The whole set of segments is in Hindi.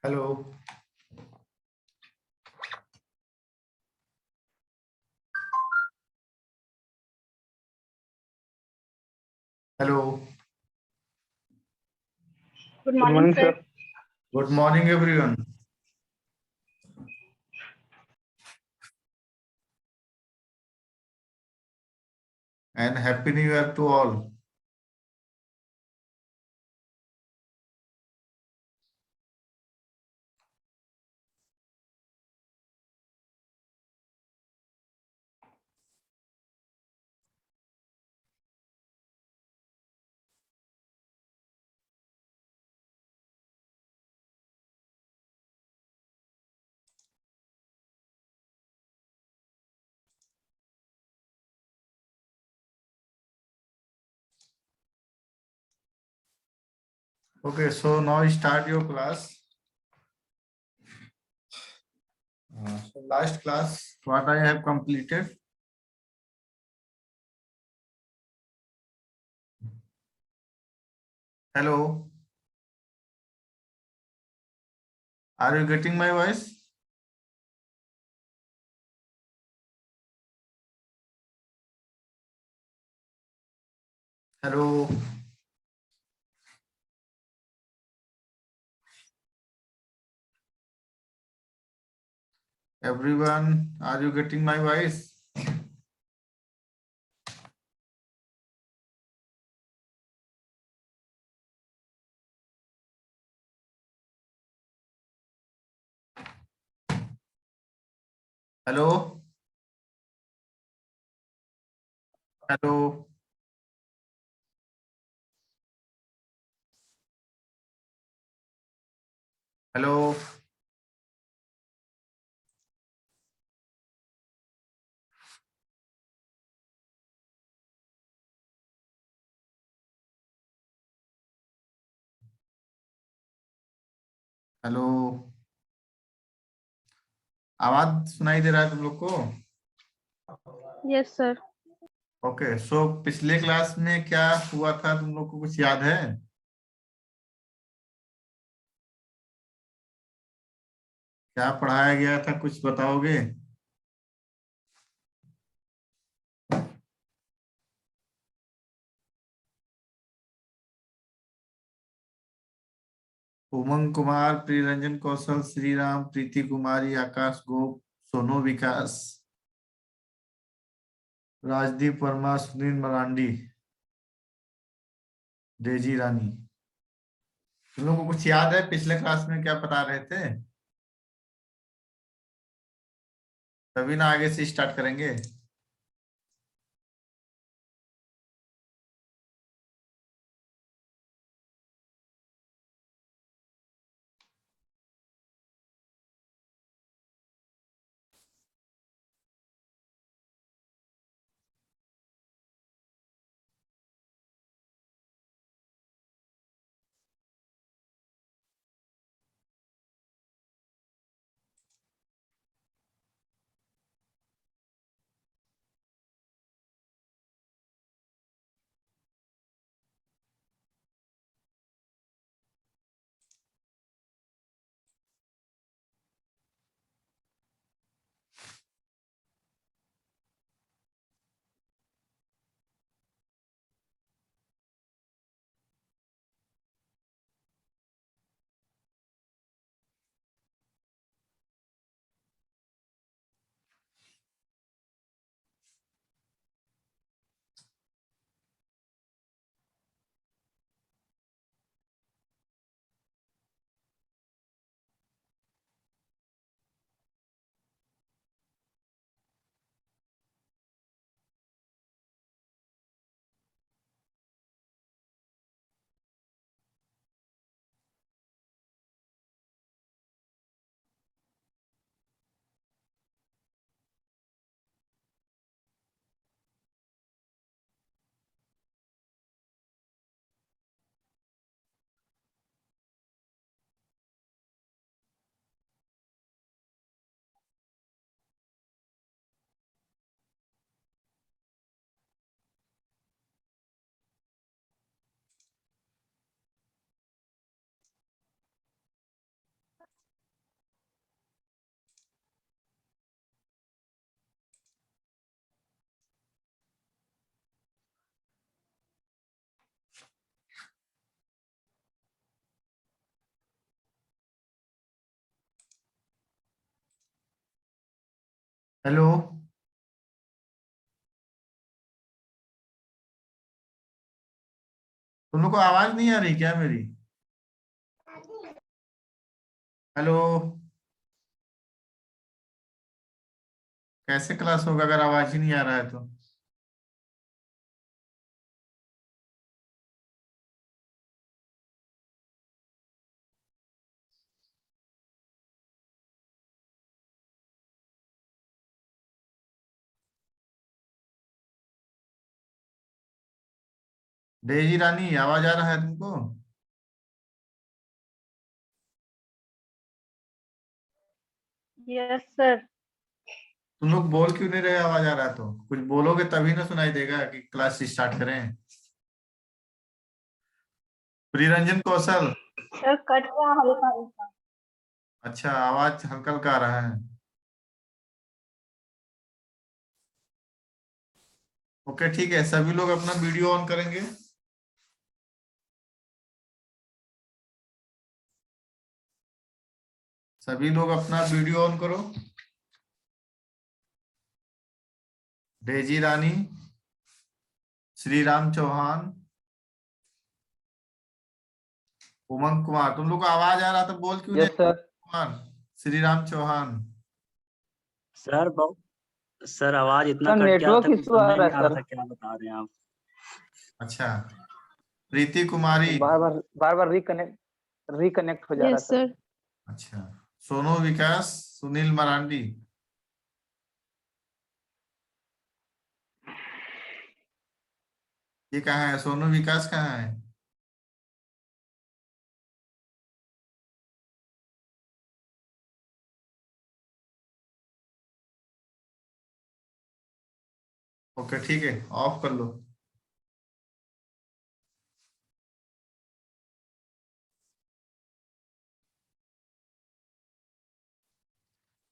Hello. Hello. Good Good morning, morning, sir. sir. Good morning everyone and happy new year to all. Okay, so now start your class. So last class, what I have completed. Hello, are you getting my voice? Hello, everyone, are you getting my voice? Hello, hello, hello. Hello, आवाज सुनाई दे रहा है तुम लोग को? Yes, sir. ओके, सो पिछले क्लास में क्या हुआ था तुम लोग को कुछ याद है? क्या पढ़ाया गया था, कुछ बताओगे? उमंग कुमार, प्रियरंजन कौशल, श्री राम, प्रीति कुमारी, आकाश गोप, सोनू विकास, राजदीप वर्मा, सुनील मरांडी, डेजी रानी। तुम लोगों को कुछ याद है पिछले क्लास में क्या बता रहे थे? तभी ना आगे से स्टार्ट करेंगे। हेलो, तुम लोग को आवाज नहीं आ रही क्या मेरी? हेलो, कैसे क्लास होगा अगर आवाज ही नहीं आ रहा है तो? डेजी रानी, आवाज आ रहा है तुमको? Yes sir. तुम लोग बोल क्यों नहीं रहे? आवाज आ रहा है तो कुछ बोलोगे तभी ना सुनाई देगा कि क्लास स्टार्ट करें। प्रियरंजन कौशल। सर कट रहा हल्का हल्का। अच्छा, आवाज हल्का हल्का आ रहा है। ओके ठीक है, सभी लोग अपना वीडियो ऑन करेंगे। सभी लोग अपना वीडियो ऑन करो। डेजी रानी, श्री राम चौहान, उमंग कुमार। तुम लोग को आवाज आ रहा था, बोल क्यों नहीं? Yes sir. Kumar, Shri Ram Chauhan. Sir sir आवाज इतना सर कट गया नेटवर्क था, कुछ इशू आ समझ रहा नहीं है आ रहा सर। था क्या बता रहे हैं आप। अच्छा, प्रीति कुमारी। बार बार रिकनेक्ट हो जा रहा है यस सर। सर। अच्छा, सोनू विकास, सुनील मरांडी। ये कहाँ है? सोनू विकास कहाँ है? ओके ठीक है, ऑफ कर लो।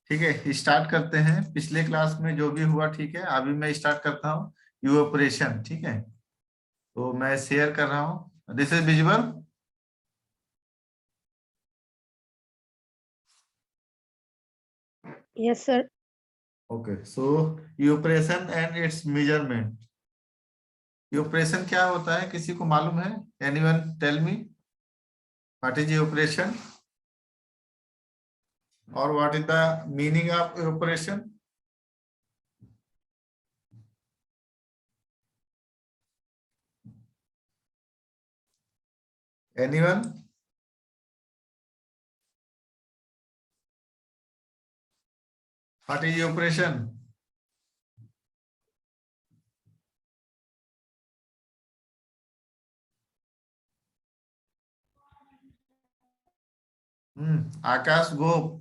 ठीक है, स्टार्ट करते हैं। पिछले क्लास में जो भी हुआ ठीक है, अभी मैं स्टार्ट करता हूँ इवेपोरेशन। ठीक है, तो मैं शेयर कर रहा हूँ। This is visible. Yes sir. Okay, so evaporation and its measurement. Evaporation क्या होता है, किसी को मालूम है? Anyone tell me what is evaporation और what is the meaning of evaporation? Anyone? What is evaporation? Akash Gop,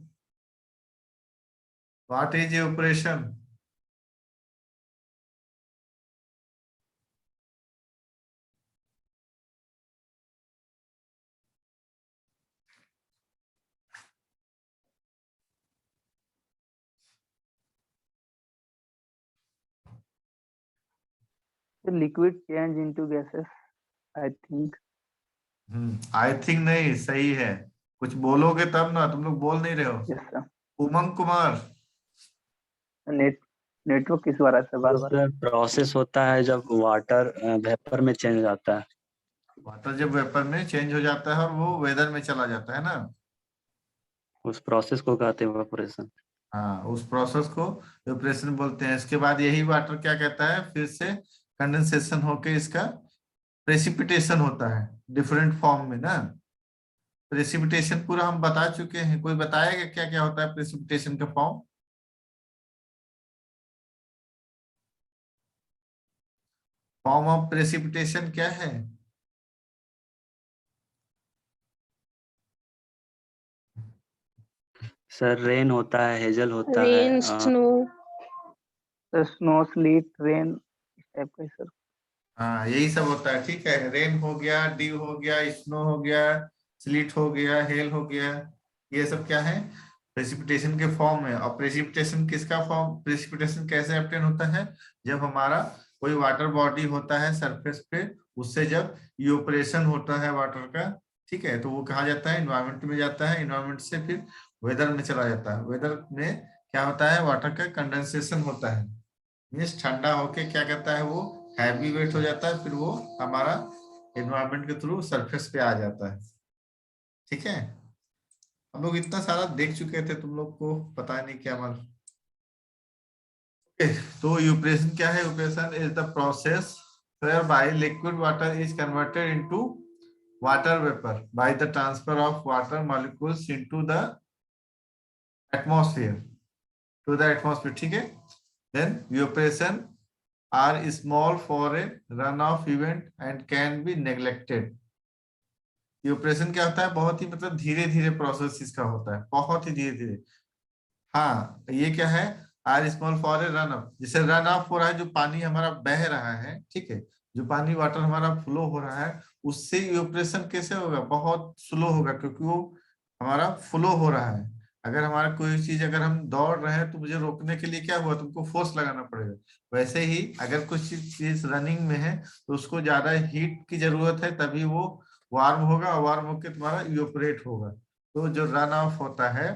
what is evaporation? Liquid change into gases, I think. I think नहीं, सही है। कुछ बोलोगे तब ना, तुम लोग बोल नहीं रहे हो। Yes sir. Umang Kumar. Network issue आ रहा है सर बार बार। सर प्रोसेस होता है जब वाटर वेपर में चेंज आता है। वाटर जब वेपर में चेंज हो जाता है और वो वेदर में चला जाता है ना। उस प्रोसेस को कहते हैं इवेपोरेशन। हाँ, उस प्रोसेस को इवेपोरेशन बोलते हैं। इसके बाद यही वाटर क्या कहता है, फिर से कंडेंसेशन होके इसका प्रेसिपिटेशन होता है डिफरेंट फॉर्म में ना। प्रेसिपिटेशन पूरा हम बता चुके हैं, कोई बताएगा क्या क्या होता है प्रेसिपिटेशन का फॉर्म? फॉर्म ऑफ प्रेसिपिटेशन क्या है? सर रेन होता है, हेजल होता है। Rain, snow. Sir snow, slit, rain, इस टाइप का सर। हाँ, यही सब होता है। ठीक है, रेन हो गया, ड्यू हो गया, स्नो हो गया, स्लीट हो गया, हेल हो गया। ये सब क्या है? प्रेसिपिटेशन के फॉर्म है। और प्रेसिपिटेशन किसका फॉर्म, प्रेसिपिटेशन कैसे ऑब्टेन होता है? जब हमारा कोई वाटर बॉडी होता है सरफेस पे, उससे जब इवेपोरेशन होता है वाटर का, ठीक है, तो वो कहाँ जाता है? इन्वायरमेंट में जाता है। इन्वायरमेंट से फिर वेदर में चला जाता है। वेदर में क्या होता है, वाटर का कंडेंसेशन होता है, मीन्स ठंडा होके क्या करता है, वो हैवी वेट हो जाता है, फिर वो हमारा एनवायरनमेंट के थ्रू सरफेस पे आ जाता है। ठीक है, हम लोग इतना सारा देख चुके थे, तुम लोग को पता नहीं क्या मालूम। तो यूप्रेशन क्या है, evaporation is the process whereby liquid water is converted into water vapor by the transfer of water molecules into the atmosphere, to the atmosphere, ठीक है। then evaporation are small for a runoff event and can be neglected। evaporation क्या होता है, बहुत ही मतलब धीरे धीरे प्रोसेस इसका होता है, बहुत ही धीरे धीरे। हाँ, ये क्या है, R small for a run up, जैसे रन ऑफ हो रहा है, जो पानी हमारा बह रहा है, ठीक है, जो पानी वाटर हमारा फ्लो हो रहा है, उससे इवेपोरेशन कैसे होगा, बहुत स्लो होगा, क्योंकि वो हमारा फ्लो हो रहा है। अगर हमारा कोई चीज, अगर हम दौड़ रहे हैं तो मुझे रोकने के लिए क्या हुआ, तुमको फोर्स लगाना पड़ेगा। वैसे ही अगर कुछ चीज रनिंग में है तो उसको ज्यादा हीट की जरूरत है, तभी वो वार्म होगा, और वार्म होकर तुम्हारा इवेपोरेट होगा। तो जो रन ऑफ होता है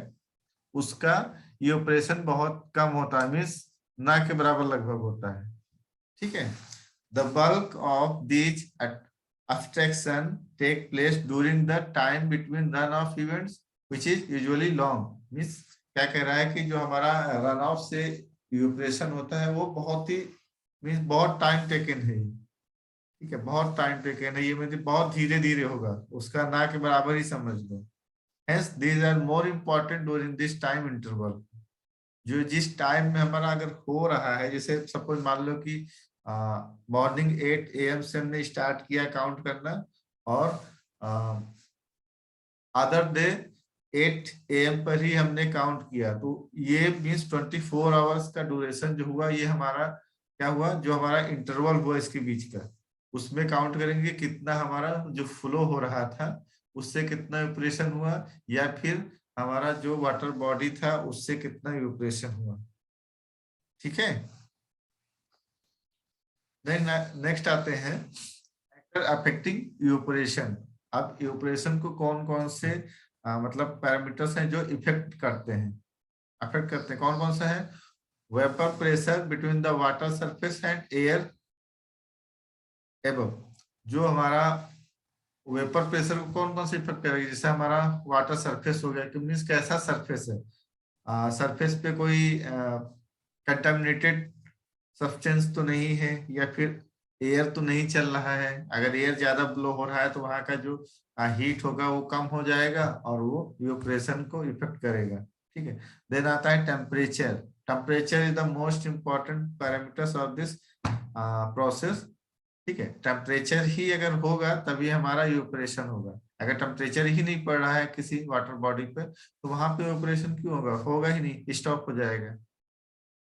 उसका ये ऑपरेशन बहुत कम होता है, मीन्स ना के बराबर लगभग होता है। ठीक है, the bulk of these abstraction take place during the time between run off events which is usually long। Means क्या कह रहा है कि जो हमारा रन ऑफ से इवेपोरेशन होता है वो बहुत ही मीन्स बहुत टाइम टेकन है। ठीक है, बहुत टाइम टेकन है, ये मतलब बहुत धीरे धीरे होगा, उसका ना के बराबर ही समझ लो। Hence, these are more important during this time interval। जो जिस टाइम में हमारा अगर हो रहा है, जैसे सपोज मान लो कि मॉर्निंग 8 AM से हमने स्टार्ट किया काउंट करना, और अदर डे 8 AM पर ही हमने काउंट किया, तो ये मीन्स 24 आवर्स का ड्यूरेशन जो हुआ, ये हमारा क्या हुआ, जो हमारा इंटरवल हुआ इसके बीच का, उसमें काउंट करेंगे कितना हमारा जो फ्लो हो रहा था उससे कितना इवेपोरेशन हुआ, या फिर हमारा जो वाटर बॉडी था उससे कितना इवेपोरेशन हुआ। ठीक है, नेक्स्ट आते हैं फैक्टर अफेक्टिंग इवेपोरेशन। अब इवेपोरेशन को कौन कौन से मतलब पैरामीटर्स हैं जो इफेक्ट करते हैं, अफेक्ट करते हैं, कौन कौन सा है, vapour pressure between the water surface and air above. जो हमारा वेपर प्रेशर को कौन कौन से इफेक्ट करेगा, जैसे हमारा वाटर सरफेस हो गया, कि मीन्स कैसा सरफेस है, सरफेस पे कोई कंटामिनेटेड सब्सटेंस तो नहीं है, या फिर एयर तो नहीं चल रहा है। अगर एयर ज्यादा ब्लो हो रहा है तो वहां का जो हीट होगा वो कम हो जाएगा और वो इवेपोरेशन को इफेक्ट करेगा। ठीक है, देन आता है temperature. Temperature is the most important parameters of this process. ठीक है, टेम्परेचर ही अगर होगा तभी हमारा इवेपोरेशन होगा। अगर टेम्परेचर ही नहीं पड़ रहा है किसी वाटर बॉडी पे तो वहां पे इवेपोरेशन क्यों होगा, होगा ही नहीं, स्टॉप हो जाएगा।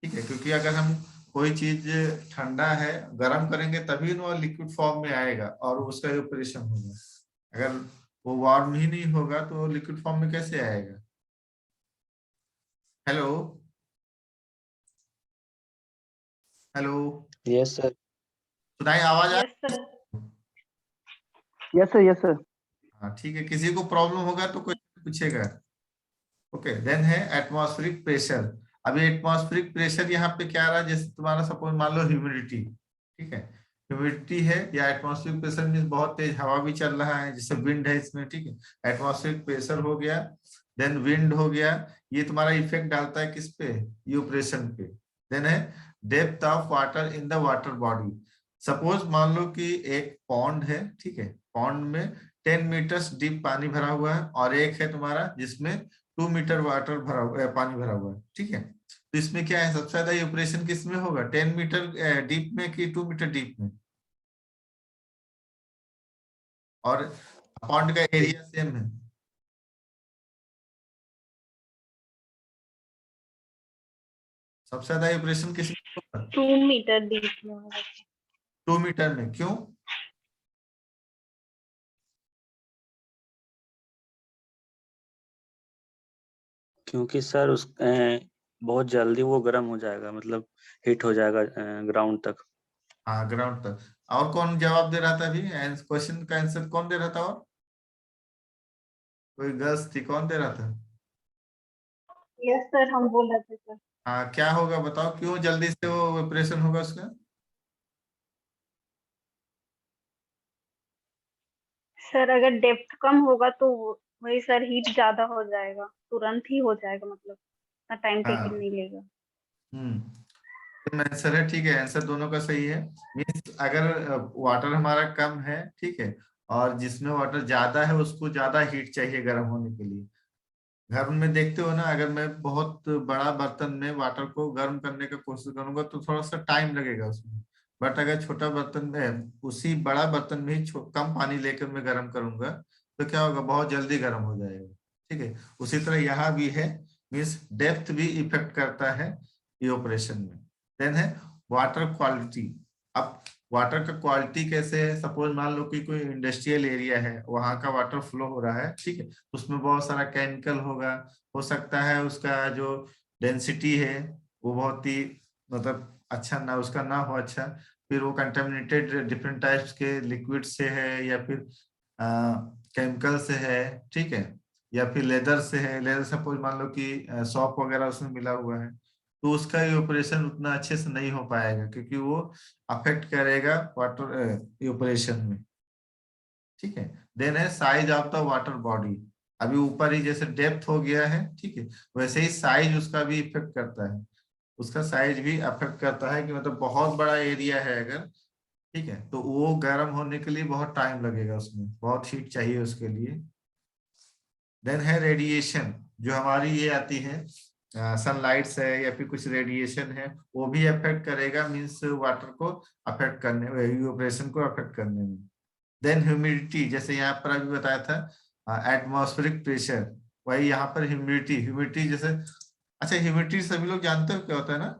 ठीक है, क्योंकि अगर हम कोई चीज ठंडा है गर्म करेंगे तभी वो लिक्विड फॉर्म में आएगा और उसका इवेपोरेशन होगा। अगर वो वार्म ही नहीं होगा तो लिक्विड फॉर्म में कैसे आएगा। Hello hello, yes sir. सुनाई आवाज आ। Yes sir. Yes sir, yes sir. हाँ ठीक है, किसी को प्रॉब्लम होगा तो कोई पूछेगा। ओके, देन है एटमॉस्फेरिक प्रेशर। अभी एटमॉस्फेरिक प्रेशर यहाँ पे क्या आ रहा है, जैसे तुम्हारा सपोज मान लो ह्यूमिडिटी। ठीक है, ह्यूमिडिटी है या एटमॉस्फेरिक प्रेशर मीन्स बहुत तेज हवा भी चल रहा है, जैसे विंड है इसमें। ठीक है, एटमॉस्फेरिक प्रेशर हो गया, देन विंड हो गया, ये तुम्हारा इफेक्ट डालता है किस पे, इवेपोरेशन पे। देन है depth of water in the water body. Suppose मान लो कि एक पॉन्ड है, ठीक है, पॉन्ड में 10 मीटर्स डीप पानी भरा हुआ है, और एक है तुम्हारा जिसमें 2 मीटर वाटर भरा हुआ पानी भरा हुआ है। ठीक है, तो इसमें क्या है, सबसे ज्यादा इवेपोरेशन किस में होगा, 10 मीटर डीप में कि 2 मीटर डीप में। और पॉन्ड का एरिया सेम है, सबसे ज्यादा इवेपोरेशन किस में होगा, 2 मीटर डीप में होगा। 2 मीटर में। क्यों, क्योंकि सर बहुत जल्दी वो गर्म हो जाएगा, मतलब हिट हो जाएगा ग्राउंड तक। हाँ ग्राउंड तक। और कौन जवाब दे रहा था अभी, क्वेश्चन का आंसर कौन दे रहा था, और कोई गर्ल्स थी, कौन दे रहा था। यस सर, हम बोल रहे थे सर। हाँ, क्या होगा बताओ, क्यों जल्दी से वो वेपरेशन होगा उसका? सर अगर डेप्थ कम होगा तो वही सर, हीट ज्यादा हो जाएगा, तुरंत ही हो जाएगा, मतलब इतना टाइम टेकिंग हाँ। नहीं लेगा। आंसर है, ठीक है, आंसर दोनों का सही है। मीन्स अगर वाटर हमारा कम है, ठीक है, और जिसमें वाटर ज्यादा है उसको ज्यादा हीट चाहिए गर्म होने के लिए। घर में देखते हो ना, अगर मैं बहुत बड़ा बर्तन में वाटर को गर्म करने का कोशिश करूंगा तो थोड़ा सा टाइम लगेगा उसमें। बट अगर छोटा बर्तन में, उसी बड़ा बर्तन में ही कम पानी लेकर मैं गर्म करूंगा तो क्या होगा, बहुत जल्दी गर्म हो जाएगा। ठीक है, उसी तरह यहाँ भी है। मीन्स डेप्थ भी इफेक्ट करता है ये ऑपरेशन में। देन है वाटर क्वालिटी। अब वाटर का क्वालिटी कैसे है, सपोज मान लो कि कोई इंडस्ट्रियल एरिया है, वहां का वाटर फ्लो हो रहा है, ठीक है, उसमें बहुत सारा केमिकल होगा। हो सकता है उसका जो डेंसिटी है वो बहुत ही, मतलब अच्छा ना, उसका ना हो अच्छा। फिर वो कंटेमिनेटेड डिफरेंट टाइप्स के लिक्विड से है, या फिर केमिकल से है, ठीक है, या फिर लेदर से है। लेदर सपोज मान लो कि सॉप वगैरह उसमें मिला हुआ है, तो उसका ये ऑपरेशन उतना अच्छे से नहीं हो पाएगा, क्योंकि वो अफेक्ट करेगा वाटर ऑपरेशन में। ठीक है। देन है size of the water body. अभी ऊपर ही जैसे डेप्थ हो गया है, ठीक है, वैसे ही साइज उसका भी इफेक्ट करता है। उसका साइज भी अफेक्ट करता है, कि मतलब बहुत बड़ा एरिया है अगर, ठीक है, तो वो गर्म होने के लिए बहुत टाइम लगेगा, उसमें बहुत हीट चाहिए उसके लिए। देन है रेडिएशन, जो हमारी ये आती है सनलाइट है या फिर कुछ रेडिएशन है, वो भी अफेक्ट करेगा, मीन्स वाटर को अफेक्ट करने, इवेपोरेशन को अफेक्ट करने में। देन ह्यूमिडिटी, जैसे यहाँ पर अभी बताया था एटमॉस्फेरिक प्रेशर, वही यहाँ पर ह्यूमिडिटी। ह्यूमिडिटी जैसे, अच्छा ह्यूमिडिटी सभी लोग जानते हो क्या होता है ना?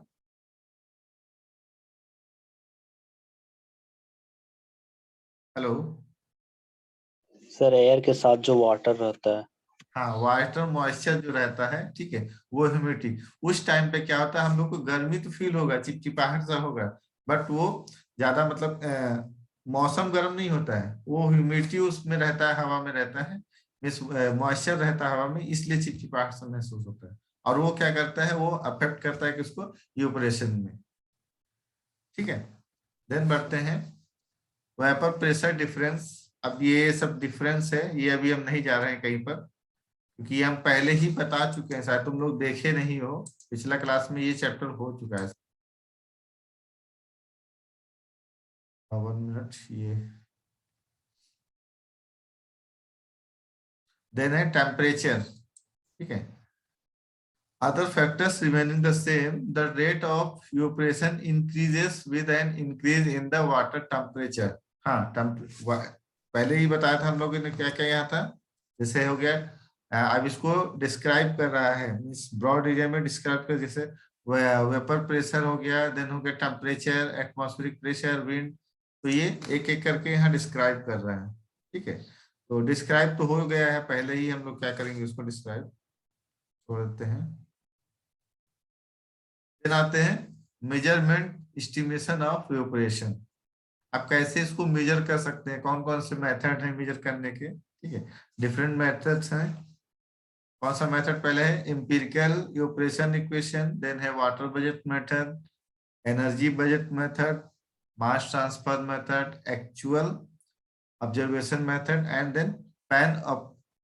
हेलो। सर एयर के साथ जो वाटर रहता है। हाँ, वाटर मॉइस्चर जो रहता है, ठीक है, वो ह्यूमिडिटी। उस टाइम पे क्या होता है, हम लोग को गर्मी तो फील होगा, चिपचिपाहट सा होगा, बट वो ज्यादा मतलब मौसम गर्म नहीं होता है, वो ह्यूमिडिटी उसमें रहता है, हवा में रहता है, मीन्स मॉइस्चर रहता है हवा में, इसलिए चिपचिपाहट सा महसूस होता है। और वो क्या करता है, वो अफेक्ट करता है किसको, यूपरेशन में। ठीक है। देन बढ़ते हैं वेपर प्रेशर डिफरेंस। अब ये सब डिफरेंस है, ये अभी हम नहीं जा रहे हैं कहीं पर, क्योंकि ये हम पहले ही बता चुके हैं, शायद तुम लोग देखे नहीं हो, पिछला क्लास में ये चैप्टर हो चुका है। 1 मिनट ये। देन है टेम्परेचर, ठीक है। Other factors remaining the same, the rate of evaporation increases with an increase in the water temperature. हाँ, पहले ही बताया था हम लोगों ने क्या क्या यहाँ था। जैसे हो गया, अब इसको डिस्क्राइब कर रहा है, मीन्स ब्रॉड एरिया में डिस्क्राइब कर, जैसे वेपर प्रेशर हो गया, देन हो गया टेम्परेचर, एटमॉस्फेरिक प्रेशर, विंड। तो ये एक एक करके यहाँ डिस्क्राइब कर रहा है। ठीक है, तो डिस्क्राइब तो हो गया है पहले ही, हम लोग क्या करेंगे उसको डिस्क्राइब छोड़ देते हैं। फिर आते हैं मेजरमेंट एस्टिमेशन ऑफ इवेपोरेशन। आप कैसे इसको मेजर कर सकते हैं, कौन कौन से मेथड हैं मेजर करने के, ठीक है, डिफरेंट मेथड्स हैं। कौन सा मेथड पहले है, एम्पिरिकल इवेपोरेशन इक्वेशन, देन है water budget method, energy budget method, mass transfer method, actual observation method, and then pan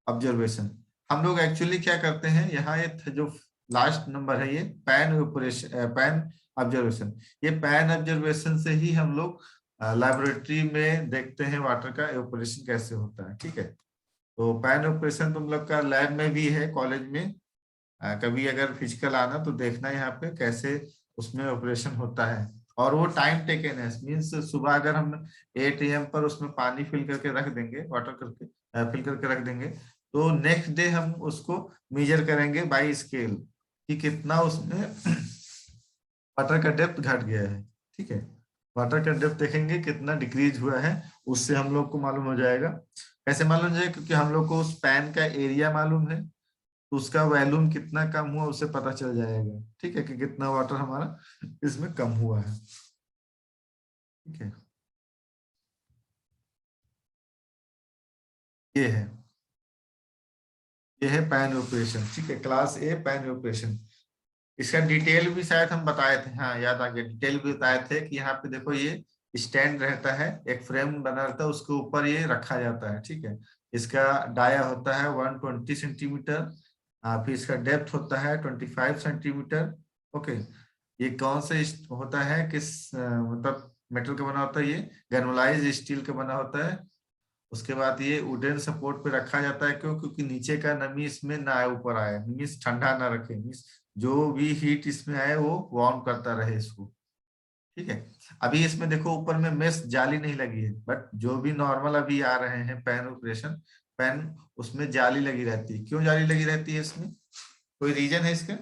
observation. हम लोग एक्चुअली क्या करते हैं, यहाँ ये जो लास्ट नंबर है, ये पैन इवेपोरेशन, पैन ऑब्जर्वेशन। ये पैन ऑब्जर्वेशन से ही हम लोग लेबोरेटरी में देखते हैं वाटर का इवेपोरेशन कैसे होता है। ठीक है, तो पैन ऑपरेशन तुम लोग का लैब में भी है कॉलेज में। कभी अगर फिजिकल आना तो देखना यहाँ पे कैसे उसमें ऑपरेशन होता है। और वो टाइम टेकन है, मीन्स सुबह अगर हम 8 AM पर उसमें पानी फिल करके रख देंगे, वाटर करके फिल करके रख देंगे, तो नेक्स्ट डे हम उसको मेजर करेंगे बाई स्केल कि कितना उसमें वाटर का डेप्थ घट गया है। ठीक है, वाटर का डेप्थ देखेंगे कितना डिक्रीज हुआ है, उससे हम लोग को मालूम हो जाएगा। कैसे मालूम हो जाएगा, क्योंकि हम लोग को उस पैन का एरिया मालूम है, तो उसका वॉल्यूम कितना कम हुआ उससे पता चल जाएगा। ठीक है, कि कितना वाटर हमारा इसमें कम हुआ है। ठीक है, ये है, ये है पैन ऑपरेशन, ठीक है, क्लास ए पैन ऑपरेशन। इसका डिटेल भी शायद हम बताए थे, हाँ याद आ गया, डिटेल भी बताए थे कि यहाँ पे देखो ये स्टैंड रहता है, एक फ्रेम बना रहता है, उसके ऊपर ये रखा जाता है, ठीक है। इसका डाया होता है 120 सेंटीमीटर, फिर इसका डेप्थ होता है 25 सेंटीमीटर। ओके, ये कौन से होता है, किस मतलब मेटल का बना होता है, ये गैल्वेनाइज्ड स्टील का बना होता है। उसके बाद ये वुडन सपोर्ट पे रखा जाता है, क्यों? क्योंकि नीचे का नमी इसमें ना आए, ऊपर आए, मीन्स ठंडा ना रखे, मीन्स जो भी हीट इसमें आए वो वार्म करता रहे इसको, ठीक है। अभी इसमें देखो ऊपर में मेश जाली नहीं लगी है, बट जो भी नॉर्मल अभी आ रहे हैं पैन ऑपरेशन, पैन, उसमें जाली लगी रहती है। क्यों जाली लगी रहती है इसमें, कोई रीजन है इसका?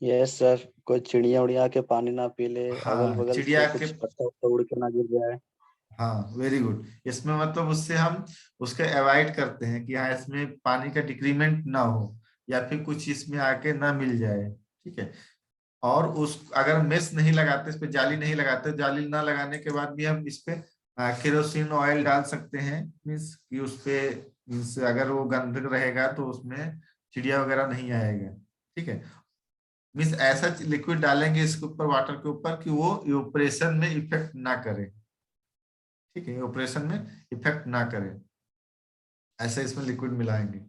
यस सर, कोई चिड़िया उड़िया के पानी ना पी ले, अगल हाँ, बगल चिड़िया से के, कुछ पत्ता उत्ता उड़ के ना गिर जाए। हाँ वेरी गुड, इसमें मतलब उससे हम उसका अवॉइड करते हैं कि हाँ इसमें पानी का डिक्रीमेंट ना हो, या फिर कुछ इसमें आके ना मिल जाए, ठीक है। और उस अगर मेस नहीं लगाते, इस पे जाली नहीं लगाते, जाली ना लगाने के बाद भी हम इस पे केरोसिन ऑयल डाल सकते हैं, मीन्स कि उस पे, मीन्स अगर वो गंध रहेगा तो उसमें चिड़िया वगैरह नहीं आएगा, ठीक है। मीन्स ऐसा लिक्विड डालेंगे इसके ऊपर, वाटर के ऊपर, कि वो इवोपरेशन में इफेक्ट ना करे, ठीक है, ऑपरेशन में इफेक्ट ना करे, ऐसे इसमें लिक्विड मिलाएंगे।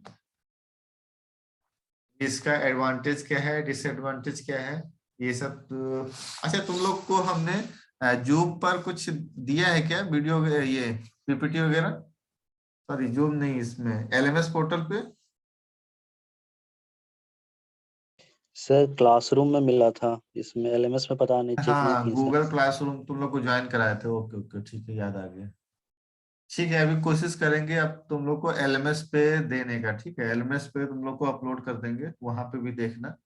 इसका एडवांटेज क्या है, डिसएडवांटेज क्या है, ये सब अच्छा तुम लोग को हमने जूम पर कुछ दिया है क्या, वीडियो, ये पीपीटी वगैरह? सॉरी जूम नहीं, इसमें एलएमएस पोर्टल पे। सर क्लासरूम में मिला था, इसमें एलएमएस में पता नहीं, चेक नहीं हाँ किए सर। गूगल क्लासरूम तुम लोग को ज्वाइन कराए थे, ओके ओके ठीक है, याद आ गया। ठीक है, अभी कोशिश करेंगे अब तुम लोग को एलएमएस पे देने का, ठीक है, एलएमएस पे तुम लोग को अपलोड कर देंगे, वहां पे भी देखना।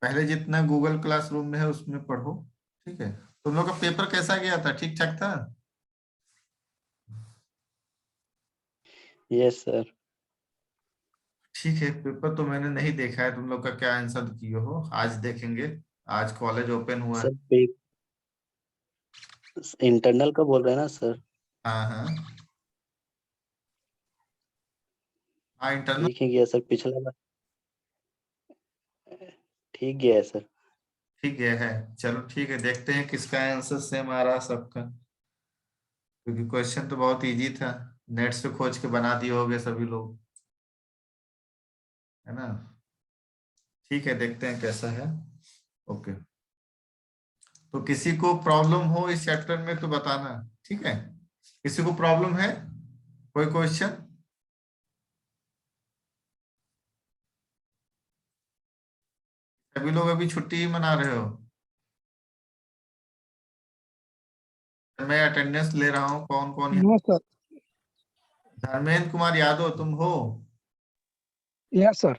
पहले जितना गूगल क्लासरूम में है उसमें पढ़ो, ठीक है। तुम लोग का पेपर कैसा गया था, ठीक ठाक था? Yes sir. ठीक है, पेपर तो मैंने नहीं देखा है तुम लोग का क्या आंसर किए हो, आज देखेंगे। आज कॉलेज ओपन हुआ है। सर इंटरनल का बोल रहे हैं ना सर? हाँ हाँ हाँ, इंटरनल। ठीक है गया सर, पिछला बार ठीक गया है सर। ठीक है चलो ठीक है, देखते हैं किसका आंसर सेम आ रहा सबका, क्योंकि क्वेश्चन तो बहुत इजी था, नेट से खोज के बना दिए होगे सभी लोग, है ना। ठीक है, देखते हैं कैसा है। ओके, तो किसी को प्रॉब्लम हो इस चैप्टर में तो बताना, ठीक है। किसी को प्रॉब्लम है, कोई क्वेश्चन? सभी लोग अभी छुट्टी ही मना रहे हो? मैं अटेंडेंस ले रहा हूँ, कौन कौन नो सर। धर्मेंद्र कुमार यादव तुम हो? Yes sir.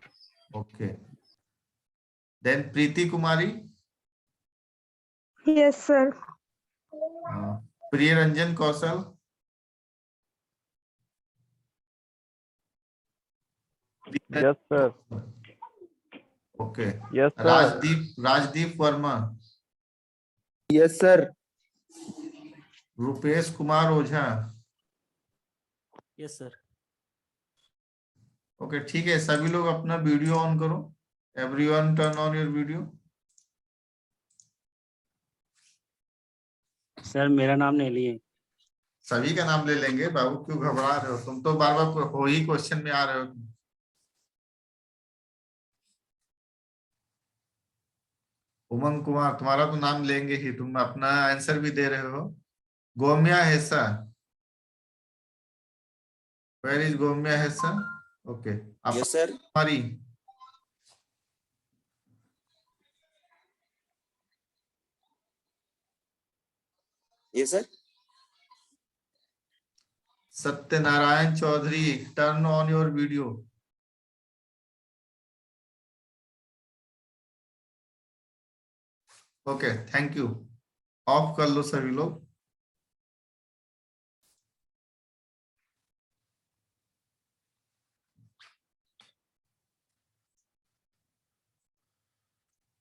Okay, then Preeti Kumari, yes sir. Priya Ranjan Kaushal, yes sir. Okay, yes sir. Rajdeep Verma, yes sir. Rupesh Kumar Ojha. Yes sir. Okay ठीक है, सभी लोग अपना वीडियो ऑन करो, everyone turn on your video. Sir मेरा नाम नहीं लिए। सभी का नाम ले लेंगे बाबू, क्यों घबरा रहे हो, तुम तो बार बार हो ही क्वेश्चन में आ रहे हो। उमंग कुमार, तुम्हारा तो नाम लेंगे ही, तुम अपना आंसर भी दे रहे हो। Gomya Hesa, where is Gomya Hesa? Okay, yes sir. हमारी yes sir. Satyanarayan Chaudhary, turn on your video. Okay thank you, off कर लो सभी लोग।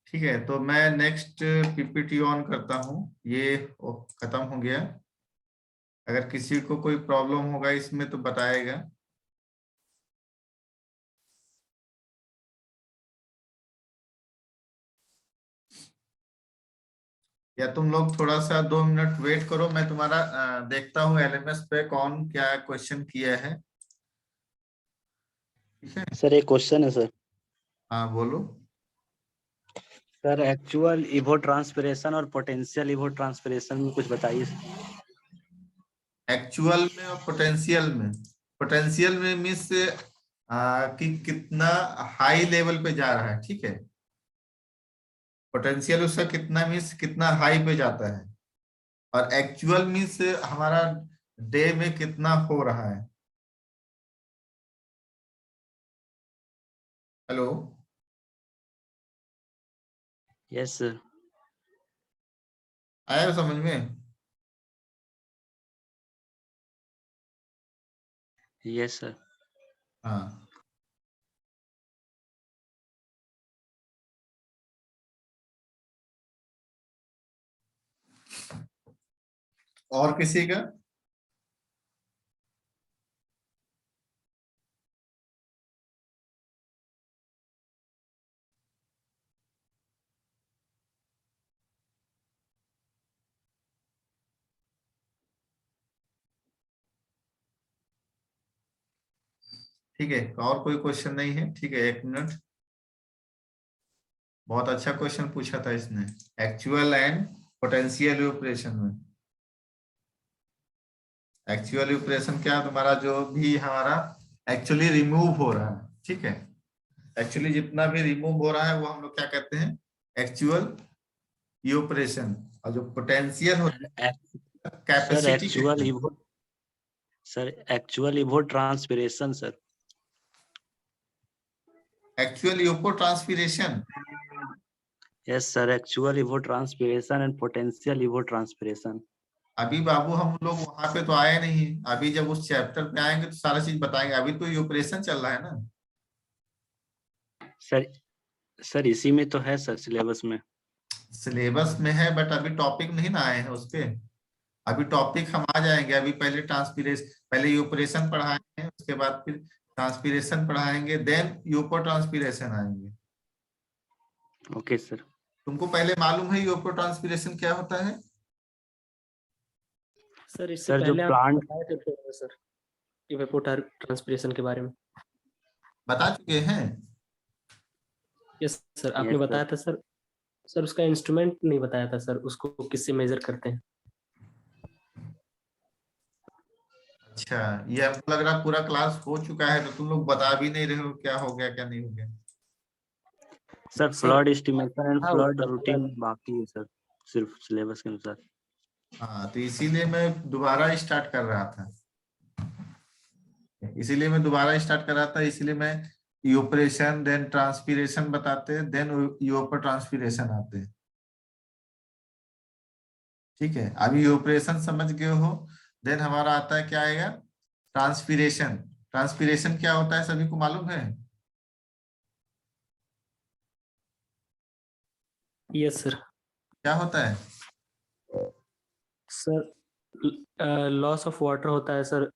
ठीक है, तो मैं नेक्स्ट पीपीटी ऑन करता हूँ, ये खत्म हो गया। अगर किसी को कोई प्रॉब्लम होगा इसमें तो बताएगा। या तुम लोग थोड़ा सा 2 मिनट वेट करो, मैं तुम्हारा देखता हूँ एलएमएस पे कौन क्या क्वेश्चन किया है। ठीक है, सर एक क्वेश्चन है सर। हाँ बोलो। सर एक्चुअल इवो ट्रांसपिरेशन और पोटेंशियल इवो ट्रांसपिरेशन में कुछ बताइए सर। एक्चुअल में और पोटेंशियल में मीन्स कि कितना हाई लेवल पे जा रहा है। ठीक है, पोटेंशियल उसका कितना मीन्स कितना हाई पे जाता है, और एक्चुअल मीन्स हमारा डे में कितना हो रहा है। Hello, yes sir. आया समझ में? Yes sir. हाँ, और किसी का? ठीक है, और कोई क्वेश्चन नहीं है? ठीक है, 1 मिनट। बहुत अच्छा क्वेश्चन पूछा था इसने, एक्चुअल एंड पोटेंशियल ऑपरेशन में। एक्चुअल ऑपरेशन क्या, तुम्हारा जो भी हमारा एक्चुअली रिमूव हो रहा है। ठीक है, एक्चुअली जितना भी रिमूव हो रहा है वो हम लोग क्या कहते हैं, एक्चुअल ऑपरेशन। और जो पोटेंशियल हो sir capacity actual evapotranspiration sir. Actual evapotranspiration. Yes sir, actual evapotranspiration and potential evapotranspiration. अभी बाबू हम लोग वहां पे तो आए नहीं, अभी जब उस चैप्टर पे आएंगे तो सारा चीज बताएंगे, अभी तो ये ऑपरेशन चल रहा है ना। सर इसी में तो है सर, सिलेबस में। सिलेबस में है बट अभी टॉपिक नहीं ना आए हैं उस पे। अभी टॉपिक हम आ जाएंगे, अभी पहले ट्रांसपिरेशन, पहले यूपरेशन पढ़ाएंगे, उसके बाद फिर ट्रांसपिरेशन पढ़ाएंगे, देन यूपो ट्रांसपिरेशन आएंगे। Okay sir. तुमको पहले मालूम है यूपो ट्रांसपिरेशन क्या होता है? सर इससे सर जो पहले आप प्लांट बताए थे तो सर इवेपो ट्रांसपिरेशन के बारे में। बता चुके हैं। यस सर, आपने यस बताया सर। था सर। सर उसका इंस्ट्रूमेंट नहीं बताया था सर, उसको किससे मेजर करते हैं। अच्छा, ये हमको लग रहा पूरा क्लास हो चुका है तो तुम लोग बता भी नहीं रहे हो क्या हो गया क्या नहीं हो गया। सर फ्लड एस्टिमेशन एंड हाँ, फ्लड उसका रूटिंग बाकी है सर, सिर्फ सिलेबस के अनुसार। हाँ, तो इसीलिए मैं दोबारा स्टार्ट कर रहा था, इसीलिए मैं यूपरेशन देन ट्रांसपिरेशन बताते, देन यूपर ट्रांसपिरेशन आते हैं। ठीक है, अभी यूपरेशन समझ गए हो, देन हमारा आता है क्या आएगा, ट्रांसपिरेशन। ट्रांसपिरेशन क्या होता है सभी को मालूम है? Yes sir. क्या होता है? सर लॉस ऑफ वाटर होता है सर,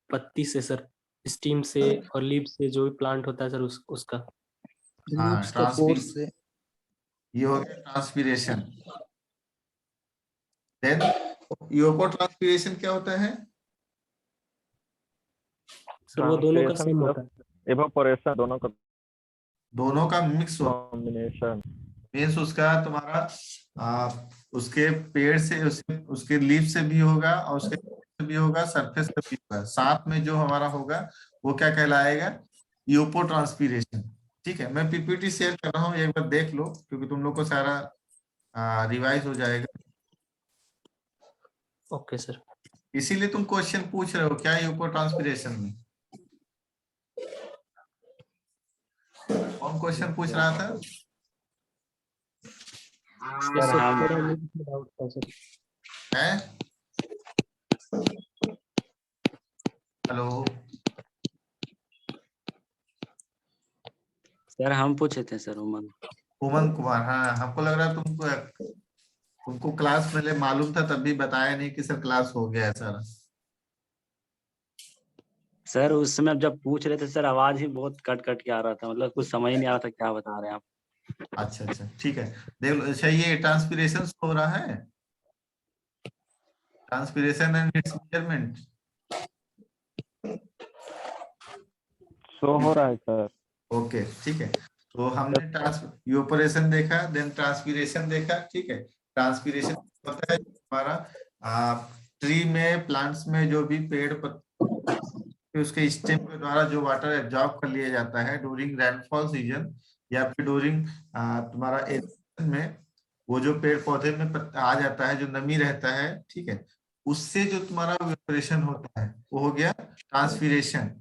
पत्ती से सर, स्टीम से और लीव से, जो भी प्लांट होता है सर उसका। हाँ, लीव्स का पोर्स से। ये हो गया ट्रांसपिरेशन। देन यूपर ट्रांसपिरेशन क्या होता है? सर वो दोनों का सेम होता है। इवापोरेशन दोनों का मिक्स हो, कॉम्बिनेशन। मीन्स उसका तुम्हारा उसके पेड़ से उसके लीफ से भी होगा और उसके से भी होगा, सरफेस से भी होगा, साथ में जो हमारा होगा वो क्या कहलाएगा, यूपो ट्रांसपिरेशन। ठीक है, मैं पीपीटी शेयर कर रहा हूँ, एक बार देख लो क्योंकि तुम लोग को सारा रिवाइज हो जाएगा। Okay sir. इसीलिए तुम क्वेश्चन पूछ रहे हो क्या यूपो ट्रांसपिरेशन में, कौन क्वेश्चन पूछ रहा था? यस सर, थोड़ा मुझे डाउट था सर। है? हेलो, सर हम पूछे थे सर, उमंग। उमंग कुमार, हाँ हमको लग रहा है तुमको क्लास पहले मालूम था तब भी बताया नहीं कि सर क्लास हो गया है सारा। सर उस समय जब पूछ रहे थे सर आवाज ही बहुत कट कट के आ रहा था, मतलब कुछ समझ नहीं आ रहा था क्या बता रहे हैं आप। अच्छा अच्छा ठीक है, देख लो। अच्छा ये ट्रांसपीरेशन हो रहा है, transpiration and its measurement. Show हो रहा है सर। ओके ठीक है, तो हमने इवेपोरेशन देखा, देन ट्रांसपीरेशन देखा। ठीक है, ट्रांसपीरेशन होता है हमारा ट्री में, प्लांट्स में जो भी पेड़ फिर उसके स्टेम के द्वारा जो वाटर एब्जॉर्ब कर लिया जाता है ड्यूरिंग रेनफॉल सीजन या फिर ड्यूरिंग तुम्हारा एरिएशन में, वो जो पेड़ पौधे में आ जाता है, जो नमी रहता है, ठीक है, उससे जो तुम्हारा इवेपोरेशन होता है वो हो गया ट्रांसपीरेशन।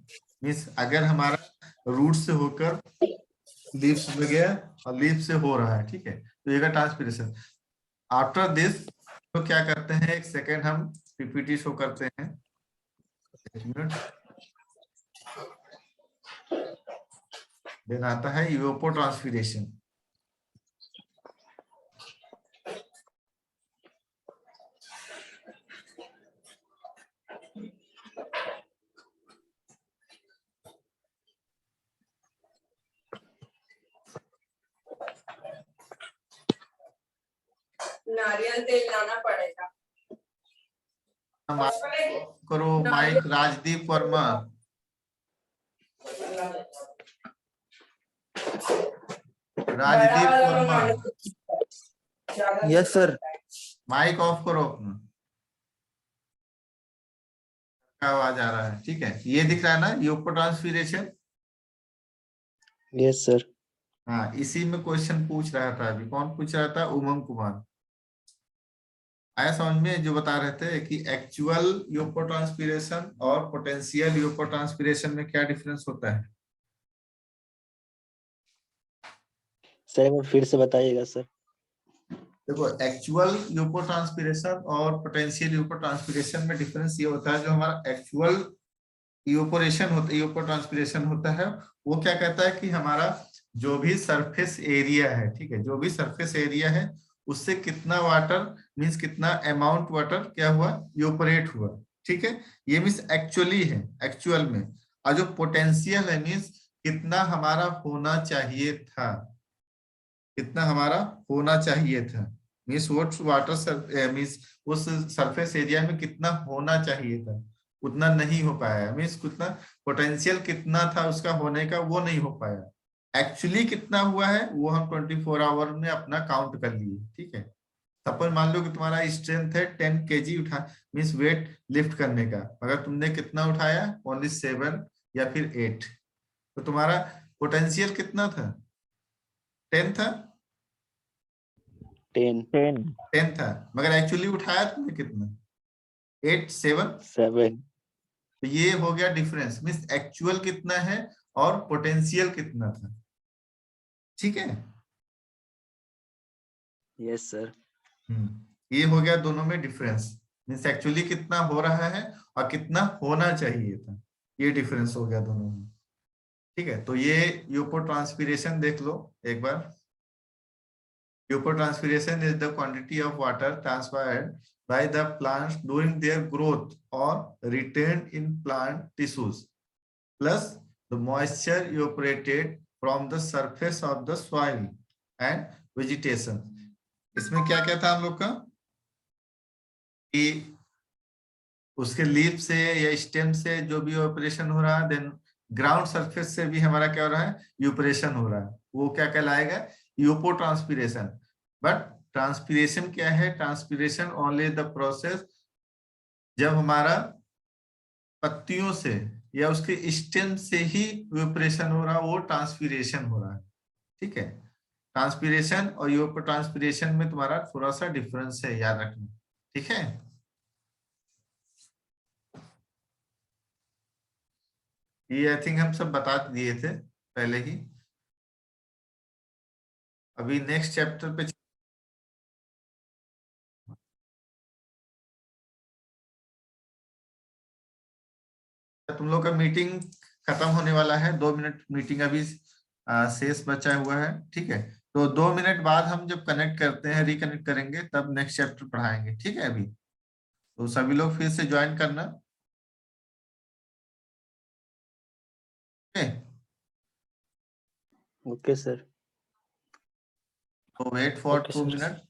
मीन्स अगर हमारा रूट से होकर लीव्स में गया और लीव्स से हो रहा है, ठीक है, तो ये ट्रांसपीरेशन। आफ्टर दिस तो क्या करते हैं, एक सेकेंड हम पीपीटी शो करते हैं, एक मिनट। देन आता है इवेपोट्रांसपीरेशन। नारियल तेल लाना पड़ेगा। करो mic Rajdeep Verma. Rajdeep Verma yes sir. Mic off करो अपना, क्या आवाज आ रहा है, ठीक है। ये दिख रहा है ना इवेपोट्रांसपीरेशन। Yes sir. हाँ, इसी में क्वेश्चन पूछ रहा था अभी। कौन पूछ रहा था? उमंग कुमार। आया समझ में? जो बता रहे थे कि एक्चुअल इवेपोट्रांसपीरेशन और पोटेंशियल इवेपोट्रांसपीरेशन में क्या डिफरेंस होता है। सर एक बार फिर से बताइएगा सर। देखो, एक्चुअल इवेपोट्रांसपीरेशन और पोटेंशियल इवेपोट्रांसपीरेशन में डिफरेंस ये होता है, जो हमारा एक्चुअल इवेपोरेशन होता है, इवेपोट्रांसपीरेशन होता है, वो क्या कहता है कि हमारा जो भी सरफेस एरिया है, ठीक है, जो भी सरफेस एरिया है उससे कितना वाटर, मींस कितना अमाउंट वाटर क्या हुआ, इवेपोरेट हुआ, ठीक है, ये मींस एक्चुअली है, एक्चुअल में। और जो पोटेंशियल है मींस कितना हमारा होना चाहिए था, कितना हमारा होना चाहिए था, मींस वोट वाटर मींस उस सरफेस एरिया में कितना होना चाहिए था, उतना नहीं हो पाया, मींस कितना पोटेंशियल कितना था उसका होने का, वो नहीं हो पाया। एक्चुअली कितना हुआ है वो हम 24 आवर में अपना काउंट कर लिए, ठीक है। सपोज मान लो कि तुम्हारा स्ट्रेंथ है 10 kg उठा, मींस वेट लिफ्ट करने का, अगर तुमने कितना उठाया, ओनली 7 या फिर 8, तो तुम्हारा पोटेंशियल कितना था, 10 था, 10 था, मगर एक्चुअली उठाया तुमने कितना, 8 7। 7। तो ये हो गया डिफरेंस, मींस एक्चुअल कितना है और पोटेंशियल कितना था, ठीक है। Yes sir. ये हो गया दोनों में डिफरेंस, मींस एक्चुअली कितना हो रहा है और कितना होना चाहिए था, ये डिफरेंस हो गया दोनों में, ठीक है। तो ये इवेपोट्रांसपीरेशन देख लो एक बार। Evapotranspiration is the quantity of water transferred by the plants during their growth or retained in plant tissues, plus the moisture evaporated from the surface of the soil and vegetation. इसमें क्या क्या था हम लोग का कि उसके लीफ से या स्टेम से जो भी इवेपोरेशन हो रहा है, देन ग्राउंड सरफेस से भी हमारा क्या हो रहा है, इवेपोरेशन हो रहा है, वो क्या कहलाएगा, इवेपोट्रांसपीरेशन। बट ट्रांसपीरेशन क्या है, ट्रांसपीरेशन ओनली द प्रोसेस जब हमारा पत्तियों से या उसके स्टेम से ही इवेपोरेशन हो रहा है, वो ट्रांसपीरेशन हो रहा है, ठीक है। ट्रांसपीरेशन और इवेपोट्रांसपीरेशन में तुम्हारा थोड़ा सा डिफरेंस है, याद रखना, ठीक है। ये आई थिंक हम सब बता दिए थे पहले ही। अभी नेक्स्ट चैप्टर पे तुम लोग का मीटिंग खत्म होने वाला है, 2 मिनट मीटिंग अभी शेष बचा हुआ है, ठीक है। तो 2 मिनट बाद हम जब कनेक्ट करते हैं, रिकनेक्ट करेंगे, तब नेक्स्ट चैप्टर पढ़ाएंगे, ठीक है। अभी तो सभी लोग फिर से ज्वाइन करना। Okay, okay sir. so wait for Okay, 2 sir. minutes.